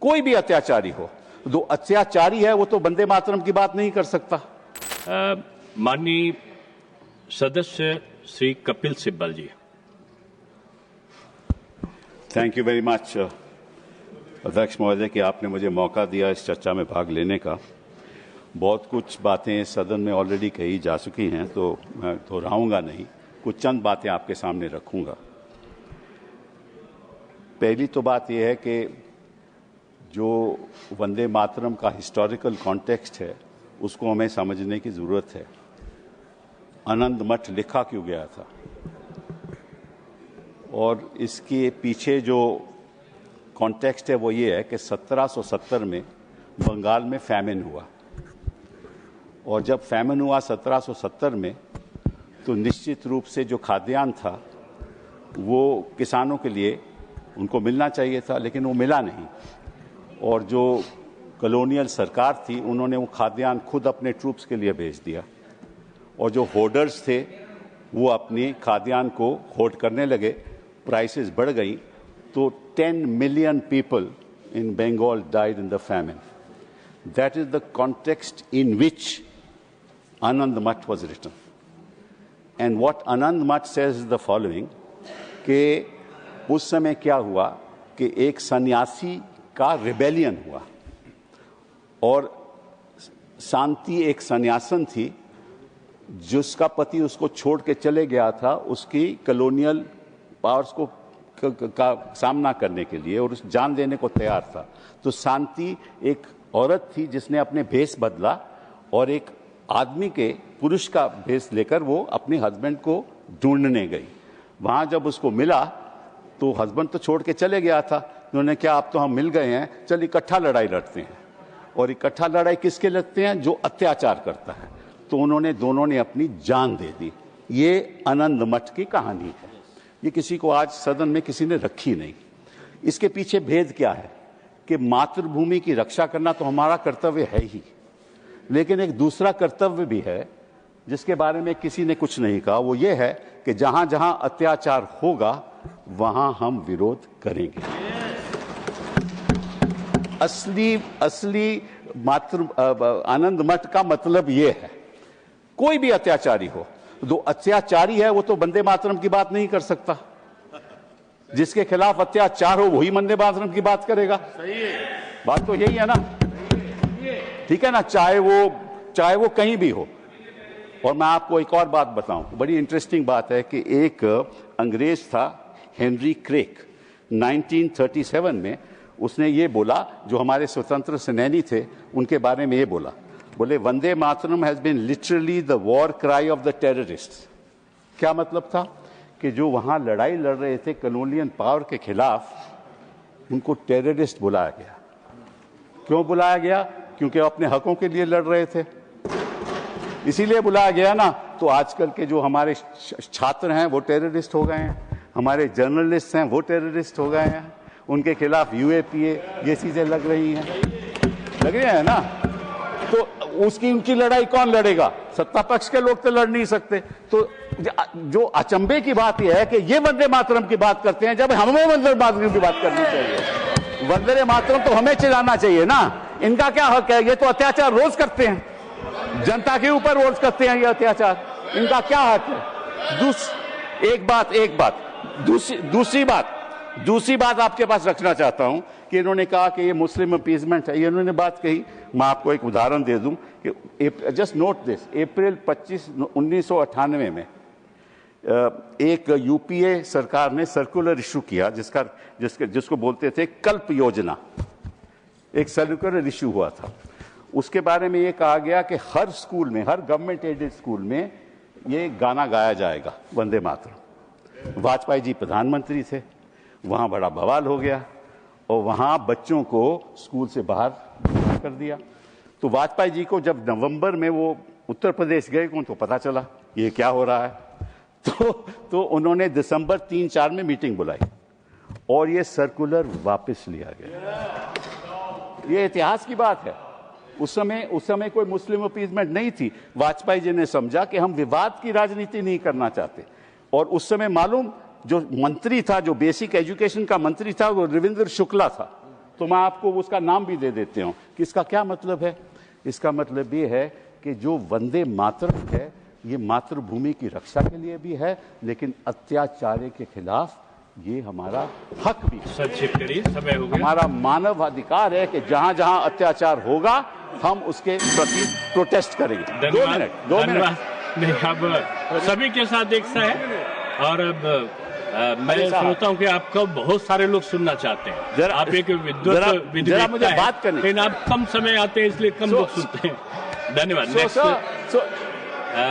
कोई भी अत्याचारी हो, जो अत्याचारी है वो तो वंदे मातरम की बात नहीं कर सकता। माननीय सदस्य श्री कपिल सिब्बल जी। थैंक यू वेरी मच अध्यक्ष महोदय कि आपने मुझे मौका दिया इस चर्चा में भाग लेने का। बहुत कुछ बातें सदन में ऑलरेडी कही जा चुकी हैं, तो मैं दोहराऊंगा नहीं, कुछ चंद बातें आपके सामने रखूंगा। पहली तो बात यह है कि जो वंदे मातरम का हिस्टोरिकल कॉन्टेक्स्ट है उसको हमें समझने की जरूरत है। आनंद मठ लिखा क्यों गया था और इसके पीछे जो कॉन्टेक्स्ट है वो ये है कि 1770 में बंगाल में फैमिन हुआ, और जब फैमिन हुआ 1770 में तो निश्चित रूप से जो खाद्यान्न था वो किसानों के लिए उनको मिलना चाहिए था, लेकिन वो मिला नहीं। और जो कॉलोनियल सरकार थी उन्होंने वो खाद्यान्न खुद अपने ट्रूप्स के लिए भेज दिया, और जो होर्डर्स थे वो अपनी खाद्यान्न को होर्ड करने लगे, प्राइसेस बढ़ गई, तो 10 million people in Bengal died in the famine. That is the context in which Anand Math was written. And what Anand Math says is the following, कि उस समय क्या हुआ कि एक सन्यासी का रिबेलियन हुआ, और शांति एक सन्यासन थी जिसका पति उसको छोड़ के चले गया था उसकी कॉलोनियल पावर्स को का सामना करने के लिए, और उस जान देने को तैयार था। तो शांति एक औरत थी जिसने अपने भेष बदला, और एक आदमी के पुरुष का भेष लेकर वो अपने हस्बैंड को ढूंढने गई। वहां जब उसको मिला तो हस्बैंड तो छोड़ के चले गया था, उन्होंने क्या अब तो हम मिल गए हैं, चल इकट्ठा लड़ाई लड़ते हैं। और इकट्ठा लड़ाई किसके लड़ते हैं? जो अत्याचार करता है। तो उन्होंने दोनों ने अपनी जान दे दी। ये आनंद मठ की कहानी है, ये किसी को आज सदन में किसी ने रखी नहीं। इसके पीछे भेद क्या है कि मातृभूमि की रक्षा करना तो हमारा कर्तव्य है ही, लेकिन एक दूसरा कर्तव्य भी है जिसके बारे में किसी ने कुछ नहीं कहा। वो ये है कि जहां जहां अत्याचार होगा वहां हम विरोध करेंगे। असली आनंद मठ का मतलब ये है, कोई भी अत्याचारी हो, जो अत्याचारी है वो तो वंदे मातरम की बात नहीं कर सकता। जिसके खिलाफ अत्याचार हो वही वंदे मातरम की बात करेगा। सही है, बात तो यही है ना, ठीक है ना, चाहे वो कहीं भी हो। और मैं आपको एक और बात बताऊं, बड़ी इंटरेस्टिंग बात है कि एक अंग्रेज था हेनरी क्रेक, 1937 में उसने ये बोला, जो हमारे स्वतंत्र सेनानी थे उनके बारे में ये बोला, बोले Vande Mataram has been literally the war cry of the terrorists. क्या मतलब था कि जो वहां लड़ाई लड़ रहे थे कॉलोनियल पावर के खिलाफ, उनको टेररिस्ट बुलाया गया। क्यों बुलाया गया? क्योंकि अपने हकों के लिए लड़ रहे थे, इसीलिए बुलाया गया ना। तो आजकल के जो हमारे छात्र हैं वो टेररिस्ट हो गए हैं, हमारे जर्नलिस्ट हैं वो टेररिस्ट हो गए हैं, उनके खिलाफ यूएपीए ये चीजें लग रही हैं ना। तो उनकी लड़ाई कौन लड़ेगा? सत्ता पक्ष के लोग तो लड़ नहीं सकते। तो जो अचंभे की बात यह है कि ये वंदे मातरम की बात करते हैं जब हमें वंदे मातरम की बात करनी चाहिए। वंदे मातरम तो हमें चिल्लाना चाहिए ना, इनका क्या हक है? ये तो अत्याचार रोज करते हैं, जनता के ऊपर रोज करते हैं ये अत्याचार, इनका क्या हक है? दूसरी बात आपके पास रखना चाहता हूं कि इन्होंने कहा कि ये मुस्लिम अपीजमेंट है, ये इन्होंने बात कही। मैं आपको एक उदाहरण दे दूं कि जस्ट नोट दिस, अप्रैल 25, 1998 में एक यूपीए सरकार ने सर्कुलर इशू किया जिसको बोलते थे कल्प योजना। एक सर्कुलर इशू हुआ था, उसके बारे में ये कहा गया कि हर स्कूल में, हर गवर्नमेंट एडेड स्कूल में ये गाना गाया जाएगा, वंदे मातरम। वाजपेयी जी प्रधानमंत्री थे, वहां बड़ा बवाल हो गया और वहां बच्चों को स्कूल से बाहर कर दिया। तो वाजपेयी जी को जब नवंबर में वो उत्तर प्रदेश गए उनको पता चला ये क्या हो रहा है, तो उन्होंने दिसंबर 3-4 में मीटिंग बुलाई और ये सर्कुलर वापस लिया गया। ये इतिहास की बात है। उस समय कोई मुस्लिम अपीजमेंट नहीं थी। वाजपेयी जी ने समझा कि हम विवाद की राजनीति नहीं करना चाहते, और उस समय मालूम जो मंत्री था, जो बेसिक एजुकेशन का मंत्री था, वो रविंद्र शुक्ला था। तो मैं आपको उसका नाम भी दे देती हूं कि इसका क्या मतलब है। इसका मतलब ये है कि जो वंदे मातरम है ये मातृभूमि की रक्षा के लिए भी है, लेकिन अत्याचार के खिलाफ ये हमारा हक भी है। संक्षिप्त करिए, समय हो गया। हमारा मानव अधिकार है कि जहां जहां अत्याचार होगा हम उसके प्रति प्रोटेस्ट करेंगे। 2 मिनट। नहीं, अब सभी के साथ एक सा है और अब मैं सोचता हूं कि आपको बहुत सारे लोग सुनना चाहते हैं। आप एक विद्वत मुझे बात करनी, लेकिन आप कम समय आते हैं इसलिए कम लोग सुनते हैं। धन्यवाद।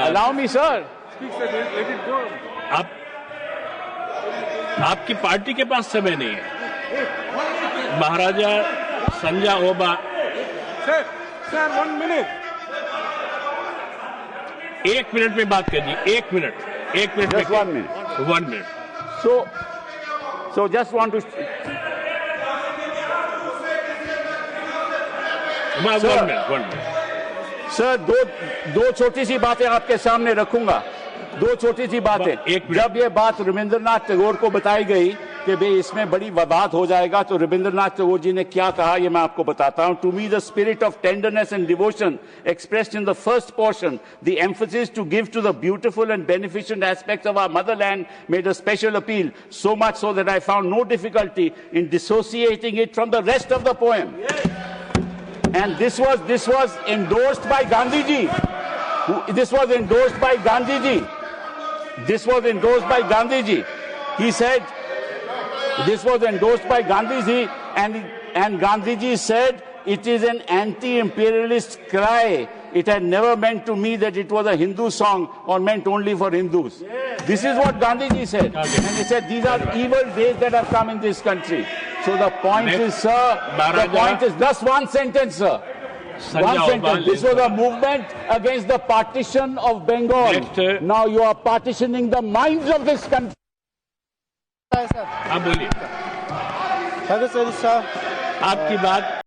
Allow me sir. आपकी पार्टी के पास समय नहीं है। महाराजा संजा ओबा सर 1 मिनट। 1 मिनट में बात कीजिए। 1 minute. 1 minute. 1 minute. So just want to. One minute. Sir दो छोटी सी बातें आपके सामने रखूंगा। 2 छोटी सी बातें। जब ये बात रविंद्रनाथ टैगोर को बताई गई कि भाई इसमें बड़ी विवाद हो जाएगा, तो रविंद्रनाथ टैगोर जी ने क्या कहा ये मैं आपको बताता हूं। To me the spirit of tenderness and devotion expressed in the first portion, the emphasis to give to the beautiful and beneficent aspects of our motherland made a special appeal, so much so that I found no difficulty in dissociating it from the rest of the poem. And this was endorsed by Gandhi ji. This was endorsed by Gandhi ji. This was endorsed by Gandhi ji. He said this was endorsed by Gandhi ji, and Gandhi ji said it is an anti-imperialist cry. It had never meant to me that it was a Hindu song or meant only for Hindus. This is what Gandhi ji said, and he said these are evil days that have come in this country. So the point is, sir, the point is just one sentence, sir. One sentence. This was a movement against the partition of Bengal. Now you are partitioning the minds of this country. आप बोलिए। आपकी बात